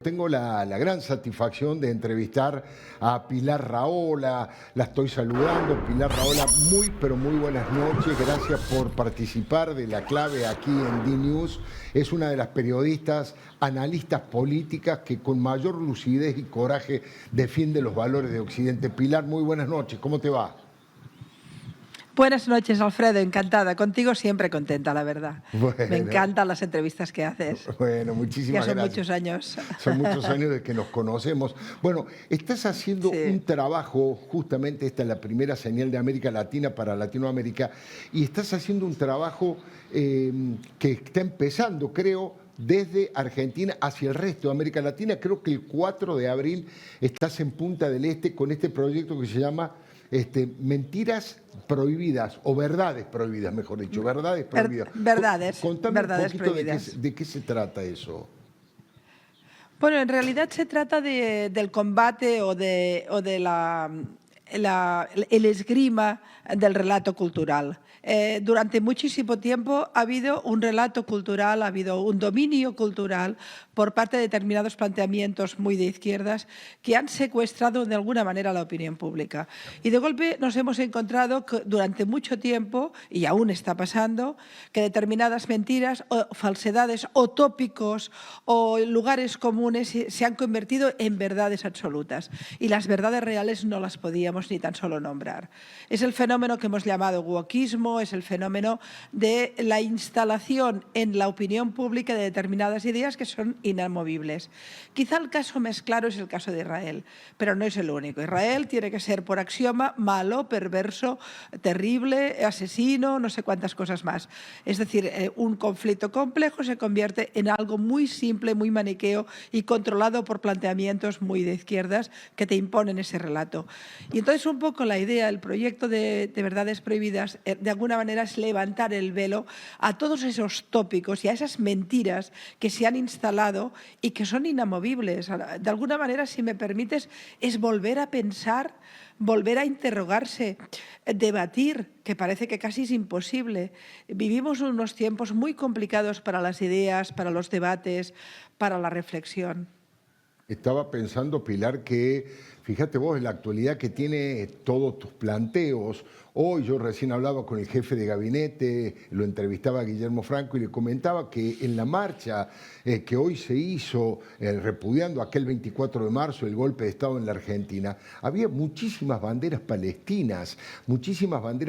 Tengo la gran satisfacción de entrevistar a Pilar Rahola, la estoy saludando. Pilar Rahola, muy pero muy buenas noches, gracias por participar de La Clave aquí en DNews. Es una de las periodistas, analistas políticas que con mayor lucidez y coraje defiende los valores de Occidente. Pilar, muy buenas noches, ¿cómo te va? Buenas noches, Alfredo, encantada. Contigo siempre contenta, la verdad. Me encantan las entrevistas que haces. Bueno, Ya muchísimas son gracias. muchos años. Son muchos años de que nos conocemos. Bueno, estás haciendo Sí. un trabajo, justamente esta es la primera señal de América Latina para Latinoamérica, y estás haciendo un trabajo que está empezando, creo, desde Argentina hacia el resto de América Latina. Creo que el 4 de abril estás en Punta del Este con este proyecto que se llama Mentiras Prohibidas, o Verdades Prohibidas, mejor dicho, Verdades Prohibidas. Contame Verdades un poquito prohibidas. de qué se trata eso. Bueno, en realidad se trata del combate o de el esgrima del relato cultural. Durante muchísimo tiempo ha habido un relato cultural, ha habido un dominio cultural por parte de determinados planteamientos muy de izquierdas que han secuestrado de alguna manera la opinión pública. Y de golpe nos hemos encontrado que durante mucho tiempo, y aún está pasando, que determinadas mentiras o falsedades o tópicos o lugares comunes se han convertido en verdades absolutas. Y las verdades reales no las podíamos ni tan solo nombrar. Es el fenómeno que hemos llamado wokismo, es el fenómeno de la instalación en la opinión pública de determinadas ideas que son inamovibles. Quizá el caso más claro es el caso de Israel, pero no es el único. Israel tiene que ser por axioma malo, perverso, terrible, asesino, no sé cuántas cosas más. Es decir, un conflicto complejo se convierte en algo muy simple, muy maniqueo y controlado por planteamientos muy de izquierdas que te imponen ese relato. Y entonces un poco la idea, el proyecto de Verdades Prohibidas, de alguna manera es levantar el velo a todos esos tópicos y a esas mentiras que se han instalado y que son inamovibles. De alguna manera, si me permites, es volver a pensar, volver a interrogarse, debatir, que parece que casi es imposible. Vivimos unos tiempos muy complicados para las ideas, para los debates, para la reflexión. Estaba pensando, Pilar, que fíjate vos en la actualidad que tiene todos tus planteos. Hoy yo recién hablaba con el jefe de gabinete, lo entrevistaba a Guillermo Franco y le comentaba que en la marcha que hoy se hizo repudiando aquel 24 de marzo el golpe de Estado en la Argentina, había muchísimas banderas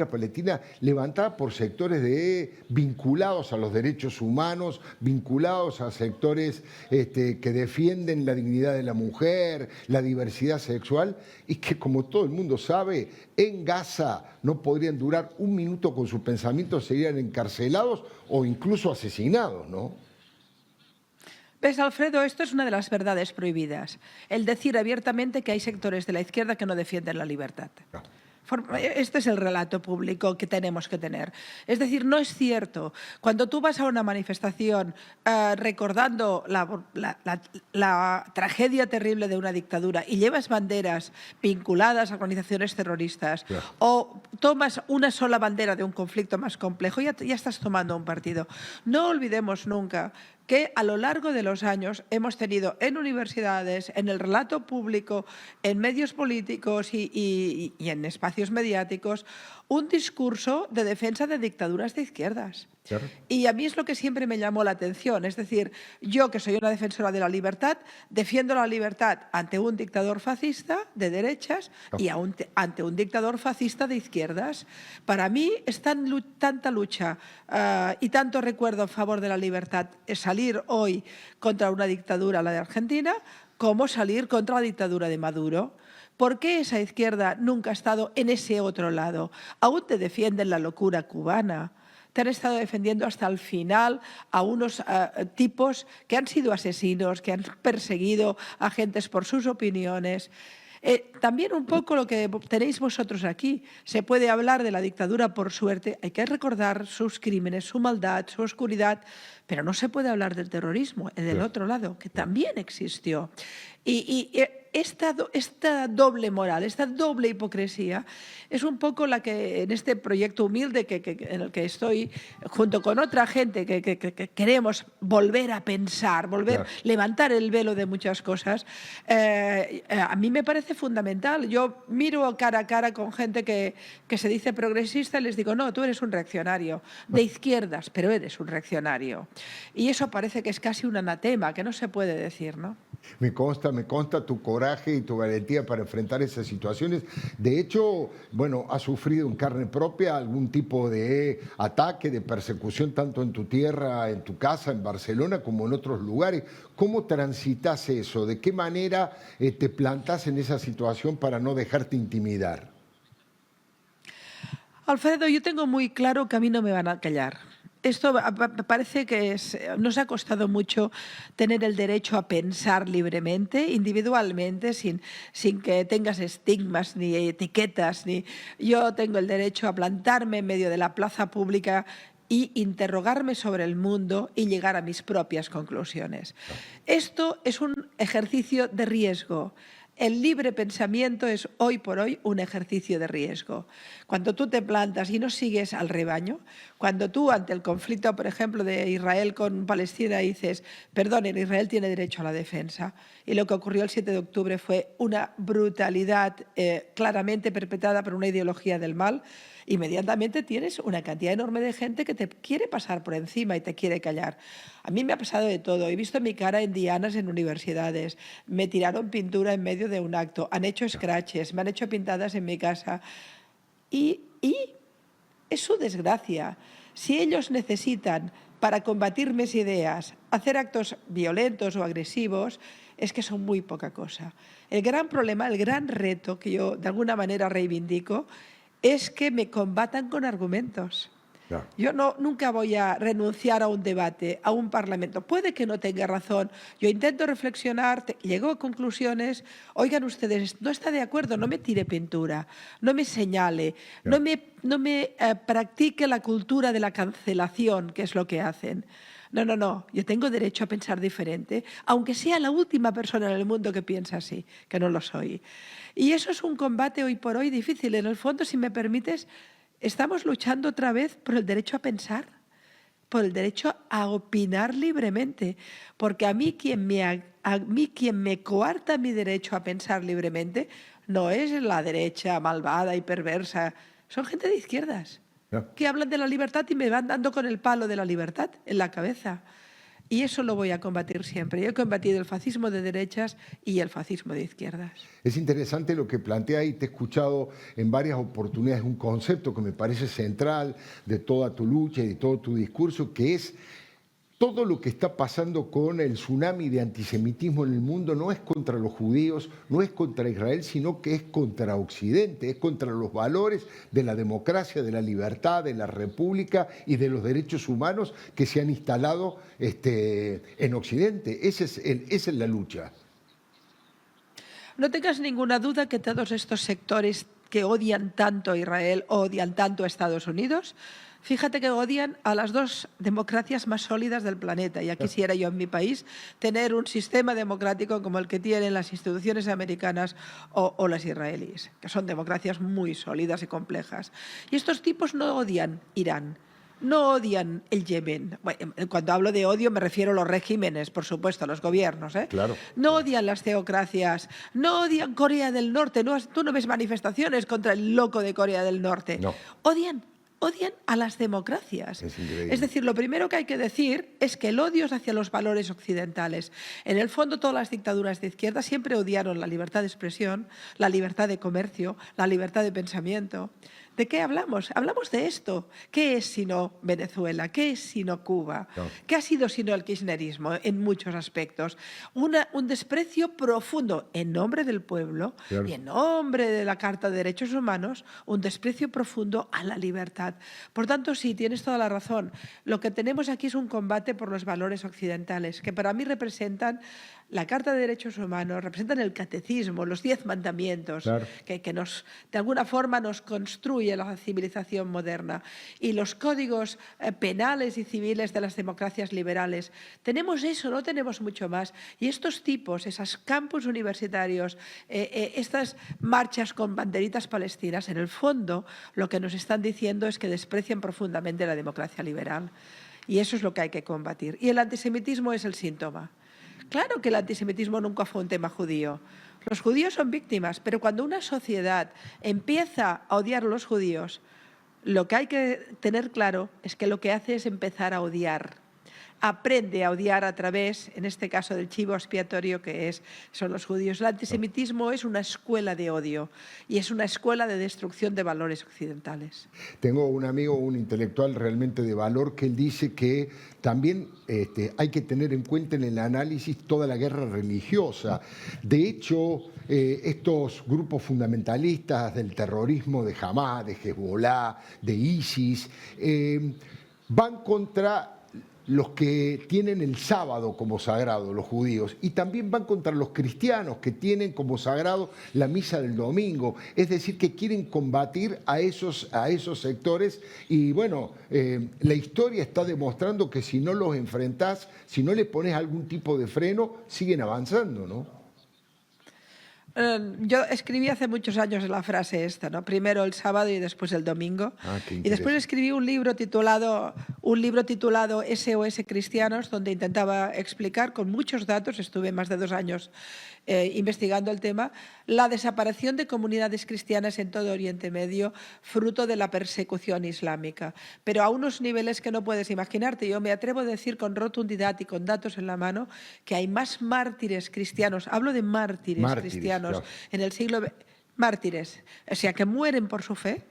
palestinas levantadas por sectores vinculados a los derechos humanos, vinculados a sectores que defienden la dignidad de la mujer, la diversidad sexual, y que, como todo el mundo sabe, en Gaza no podrían durar un minuto con sus pensamientos, serían encarcelados o incluso asesinados, ¿no? ¿Ves, Alfredo? Esto es una de las verdades prohibidas. El decir abiertamente que hay sectores de la izquierda que no defienden la libertad. Este es el relato público que tenemos que tener. Es decir, no es cierto. Cuando tú vas a una manifestación recordando la tragedia terrible de una dictadura y llevas banderas vinculadas a organizaciones terroristas o tomas una sola bandera de un conflicto más complejo, ya estás tomando un partido. No olvidemos nunca que a lo largo de los años hemos tenido en universidades, en el relato público, en medios políticos y en espacios mediáticos, un discurso de defensa de dictaduras de izquierdas. Claro. Y a mí es lo que siempre me llamó la atención. Es decir, yo que soy una defensora de la libertad, defiendo la libertad ante un dictador fascista de derechas y ante un dictador fascista de izquierdas. Para mí es tanta lucha y tanto recuerdo en favor de la libertad salir hoy contra una dictadura, la de Argentina, como salir contra la dictadura de Maduro. ¿Por qué esa izquierda nunca ha estado en ese otro lado? Aún te defienden la locura cubana. Te han estado defendiendo hasta el final a unos tipos que han sido asesinos, que han perseguido a gentes por sus opiniones. También un poco lo que tenéis vosotros aquí. Se puede hablar de la dictadura por suerte, hay que recordar sus crímenes, su maldad, su oscuridad, pero no se puede hablar del terrorismo, del otro lado, que también existió. Y esta doble moral, esta doble hipocresía, es un poco la que en este proyecto humilde en el que estoy, junto con otra gente que queremos volver a pensar, levantar el velo de muchas cosas, a mí me parece fundamental. Yo miro cara a cara con gente que se dice progresista y les digo, no, tú eres un reaccionario, de izquierdas, pero eres un reaccionario. Y eso parece que es casi un anatema, que no se puede decir, ¿no? Me consta tu coraje y tu valentía para enfrentar esas situaciones. De hecho, bueno, has sufrido en carne propia algún tipo de ataque, de persecución, tanto en tu tierra, en tu casa, en Barcelona, como en otros lugares. ¿Cómo transitas eso? ¿De qué manera te plantas en esa situación para no dejarte intimidar? Alfredo, yo tengo muy claro que a mí no me van a callar. Esto parece que nos ha costado mucho tener el derecho a pensar libremente, individualmente, sin que tengas estigmas ni etiquetas. Yo tengo el derecho a plantarme en medio de la plaza pública y interrogarme sobre el mundo y llegar a mis propias conclusiones. Esto es un ejercicio de riesgo. El libre pensamiento es hoy por hoy un ejercicio de riesgo. Cuando tú te plantas y no sigues al rebaño, cuando tú ante el conflicto, por ejemplo, de Israel con Palestina dices, perdonen, Israel tiene derecho a la defensa, y lo que ocurrió el 7 de octubre fue una brutalidad claramente perpetrada por una ideología del mal, inmediatamente tienes una cantidad enorme de gente que te quiere pasar por encima y te quiere callar. A mí me ha pasado de todo. He visto mi cara en dianas en universidades, me tiraron pintura en medio de un acto, han hecho scratches, me han hecho pintadas en mi casa. Y es su desgracia. Si ellos necesitan, para combatir mis ideas, hacer actos violentos o agresivos, es que son muy poca cosa. El gran problema, el gran reto que yo de alguna manera reivindico, es que me combatan con argumentos. Ya. Yo nunca voy a renunciar a un debate, a un parlamento. Puede que no tenga razón. Yo intento reflexionar, llego a conclusiones. Oigan ustedes, no está de acuerdo, no me tire pintura, no me señale, Ya. no me practique la cultura de la cancelación, que es lo que hacen. No, yo tengo derecho a pensar diferente, aunque sea la última persona en el mundo que piensa así, que no lo soy. Y eso es un combate hoy por hoy difícil. En el fondo, si me permites, estamos luchando otra vez por el derecho a pensar, por el derecho a opinar libremente, porque a mí quien me coarta mi derecho a pensar libremente no es la derecha malvada y perversa, son gente de izquierdas que hablan de la libertad y me van dando con el palo de la libertad en la cabeza. Y eso lo voy a combatir siempre. Yo he combatido el fascismo de derechas y el fascismo de izquierdas. Es interesante lo que plantea y te he escuchado en varias oportunidades un concepto que me parece central de toda tu lucha y de todo tu discurso, que es todo lo que está pasando con el tsunami de antisemitismo en el mundo no es contra los judíos, no es contra Israel, sino que es contra Occidente, es contra los valores de la democracia, de la libertad, de la república y de los derechos humanos que se han instalado en Occidente. Esa es la lucha. No tengas ninguna duda que todos estos sectores que odian tanto a Israel, odian tanto a Estados Unidos, fíjate que odian a las dos democracias más sólidas del planeta. Ya quisiera yo en mi país tener un sistema democrático como el que tienen las instituciones americanas o las israelíes, que son democracias muy sólidas y complejas. Y estos tipos no odian Irán. No odian el Yemen. Bueno, cuando hablo de odio me refiero a los regímenes, por supuesto, a los gobiernos. Claro. No odian las teocracias, no odian Corea del Norte. Tú no ves manifestaciones contra el loco de Corea del Norte. No. Odian a las democracias. Es decir, lo primero que hay que decir es que el odio es hacia los valores occidentales. En el fondo, todas las dictaduras de izquierda siempre odiaron la libertad de expresión, la libertad de comercio, la libertad de pensamiento. ¿De qué hablamos? Hablamos de esto. ¿Qué es sino Venezuela? ¿Qué es sino Cuba? No. ¿Qué ha sido sino el kirchnerismo en muchos aspectos? Un desprecio profundo en nombre del pueblo Claro. y en nombre de la Carta de Derechos Humanos, un desprecio profundo a la libertad. Por tanto, sí, tienes toda la razón. Lo que tenemos aquí es un combate por los valores occidentales, que para mí representan la Carta de Derechos Humanos, representan el catecismo, los 10 mandamientos, Claro. que de alguna forma nos construye la civilización moderna, y los códigos penales y civiles de las democracias liberales. Tenemos eso, no tenemos mucho más. Y estos tipos, esos campus universitarios, estas marchas con banderitas palestinas, en el fondo lo que nos están diciendo es que desprecian profundamente la democracia liberal. Y eso es lo que hay que combatir. Y el antisemitismo es el síntoma. Claro que el antisemitismo nunca fue un tema judío. Los judíos son víctimas, pero cuando una sociedad empieza a odiar a los judíos, lo que hay que tener claro es que lo que hace es empezar a odiar. Aprende a odiar a través, en este caso, del chivo expiatorio son los judíos. El antisemitismo es una escuela de odio y es una escuela de destrucción de valores occidentales. Tengo un amigo, un intelectual realmente de valor, que él dice que también hay que tener en cuenta en el análisis toda la guerra religiosa. De hecho, estos grupos fundamentalistas del terrorismo de Hamás, de Hezbollah, de ISIS, van contra los que tienen el sábado como sagrado, los judíos, y también van contra los cristianos que tienen como sagrado la misa del domingo. Es decir, que quieren combatir a esos sectores y bueno, la historia está demostrando que si no los enfrentás, si no le pones algún tipo de freno, siguen avanzando, ¿no? Yo escribí hace muchos años la frase esta, ¿no? Primero el sábado y después el domingo. Y después escribí un libro titulado SOS Cristianos, donde intentaba explicar con muchos datos, estuve más de 2 años investigando el tema, la desaparición de comunidades cristianas en todo Oriente Medio, fruto de la persecución islámica. Pero a unos niveles que no puedes imaginarte. Yo me atrevo a decir con rotundidad y con datos en la mano que hay más mártires cristianos, hablo de mártires cristianos, claro, en el siglo mártires, o sea, que mueren por su fe,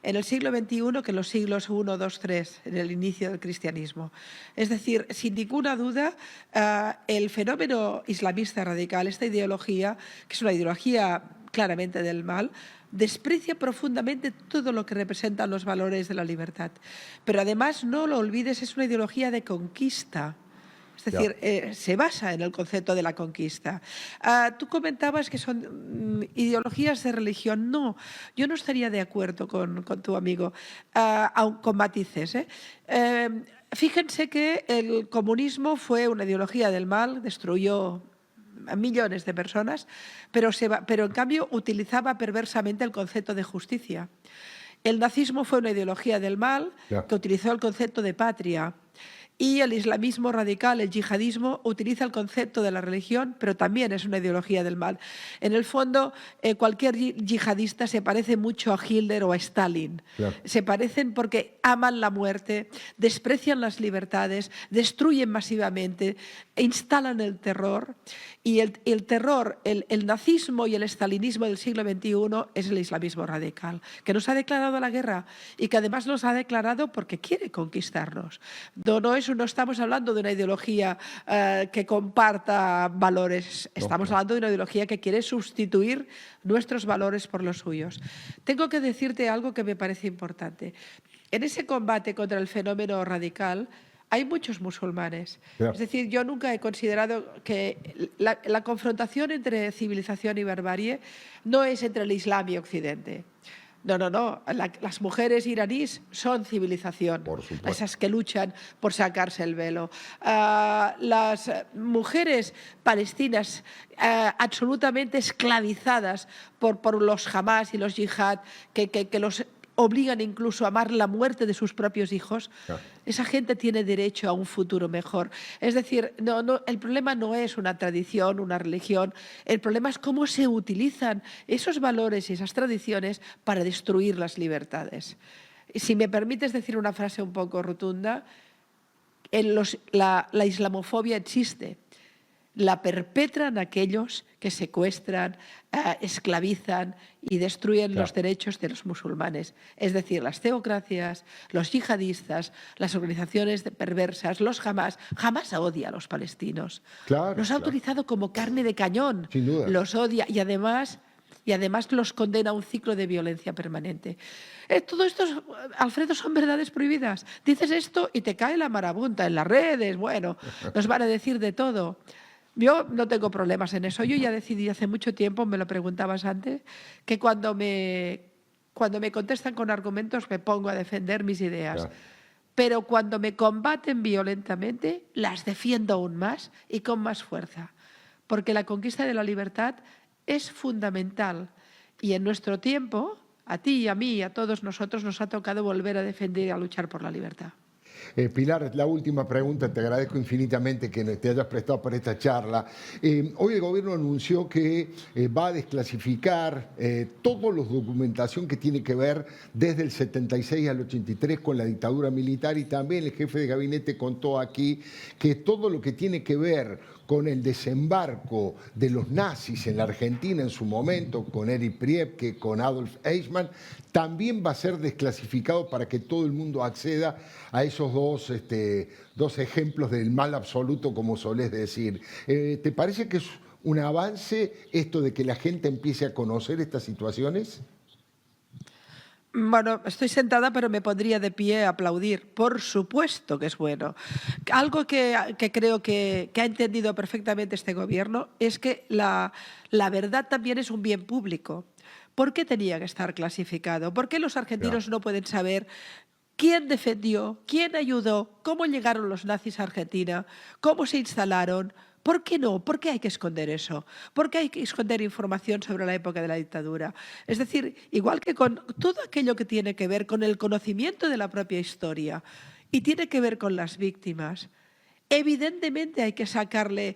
en el siglo XXI que en los siglos I, II, III, en el inicio del cristianismo. Es decir, sin ninguna duda, el fenómeno islamista radical, esta ideología, que es una ideología claramente del mal, desprecia profundamente todo lo que representan los valores de la libertad. Pero además, no lo olvides, es una ideología de conquista. Es decir, se basa en el concepto de la conquista. Tú comentabas que son ideologías de religión. No, yo no estaría de acuerdo con tu amigo, con matices. Fíjense que el comunismo fue una ideología del mal, destruyó a millones de personas, pero en cambio utilizaba perversamente el concepto de justicia. El nazismo fue una ideología del mal que utilizó el concepto de patria. Y el islamismo radical, el yihadismo, utiliza el concepto de la religión, pero también es una ideología del mal. En el fondo, cualquier yihadista se parece mucho a Hitler o a Stalin. Claro. Se parecen porque aman la muerte, desprecian las libertades, destruyen masivamente, instalan el terror. Y el terror, el nazismo y el stalinismo del siglo XXI es el islamismo radical, que nos ha declarado la guerra y que además nos ha declarado porque quiere conquistarnos. No estamos hablando de una ideología que comparta valores, estamos hablando de una ideología que quiere sustituir nuestros valores por los suyos. Tengo que decirte algo que me parece importante. En ese combate contra el fenómeno radical hay muchos musulmanes. Es decir, yo nunca he considerado que la confrontación entre civilización y barbarie no es entre el Islam y Occidente. No. Las mujeres iraníes son civilización, esas que luchan por sacarse el velo. Las mujeres palestinas absolutamente esclavizadas por los Hamás y los yihad, que los obligan incluso a amar la muerte de sus propios hijos, esa gente tiene derecho a un futuro mejor. Es decir, el problema no es una tradición, una religión, el problema es cómo se utilizan esos valores y esas tradiciones para destruir las libertades. Si me permites decir una frase un poco rotunda, la islamofobia existe. La perpetran aquellos que secuestran, esclavizan y destruyen los derechos de los musulmanes. Es decir, las teocracias, los yihadistas, las organizaciones perversas, los Hamás. Hamás odia a los palestinos. Los ha utilizado como carne de cañón. Sin duda. Los odia y además los condena a un ciclo de violencia permanente. Todo esto, Alfredo, son verdades prohibidas. Dices esto y te cae la marabunta en las redes. Bueno, nos van a decir de todo. Yo no tengo problemas en eso. Yo ya decidí hace mucho tiempo, me lo preguntabas antes, que cuando me contestan con argumentos me pongo a defender mis ideas. Claro. Pero cuando me combaten violentamente, las defiendo aún más y con más fuerza. Porque la conquista de la libertad es fundamental. Y en nuestro tiempo, a ti y a mí y a todos nosotros nos ha tocado volver a defender y a luchar por la libertad. Pilar, la última pregunta, te agradezco infinitamente que te hayas prestado para esta charla. Hoy el gobierno anunció que va a desclasificar toda la documentación que tiene que ver desde el 76 al 83 con la dictadura militar, y también el jefe de gabinete contó aquí que todo lo que tiene que ver con el desembarco de los nazis en la Argentina en su momento, con Erich Priebke, con Adolf Eichmann, también va a ser desclasificado para que todo el mundo acceda a esos dos ejemplos del mal absoluto, como solés decir. ¿Te parece que es un avance esto de que la gente empiece a conocer estas situaciones? Bueno, estoy sentada, pero me pondría de pie a aplaudir. Por supuesto que es bueno. Algo que creo que ha entendido perfectamente este gobierno es que la verdad también es un bien público. ¿Por qué tenía que estar clasificado? ¿Por qué los argentinos no pueden saber quién defendió, quién ayudó, cómo llegaron los nazis a Argentina, cómo se instalaron? ¿Por qué no? ¿Por qué hay que esconder eso? ¿Por qué hay que esconder información sobre la época de la dictadura? Es decir, igual que con todo aquello que tiene que ver con el conocimiento de la propia historia y tiene que ver con las víctimas, evidentemente hay que sacarle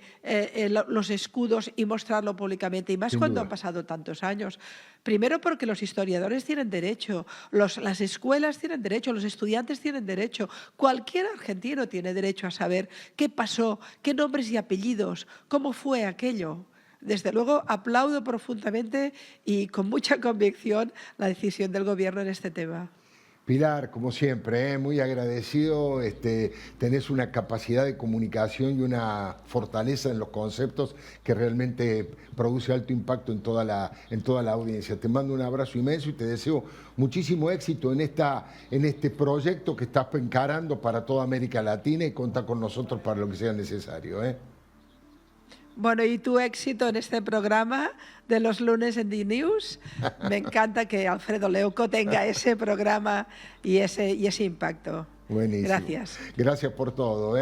los escudos y mostrarlo públicamente, y más Sin cuando duda. han pasado tantos años. Primero porque los historiadores tienen derecho, las escuelas tienen derecho, los estudiantes tienen derecho, cualquier argentino tiene derecho a saber qué pasó, qué nombres y apellidos, cómo fue aquello. Desde luego, aplaudo profundamente y con mucha convicción la decisión del gobierno en este tema. Pilar, como siempre, muy agradecido, tenés una capacidad de comunicación y una fortaleza en los conceptos que realmente produce alto impacto en toda la audiencia. Te mando un abrazo inmenso y te deseo muchísimo éxito en este proyecto que estás encarando para toda América Latina, y contá con nosotros para lo que sea necesario. Bueno, y tu éxito en este programa de los lunes en D-News. Me encanta que Alfredo Leuco tenga ese programa y ese impacto. Buenísimo. Gracias. Gracias por todo.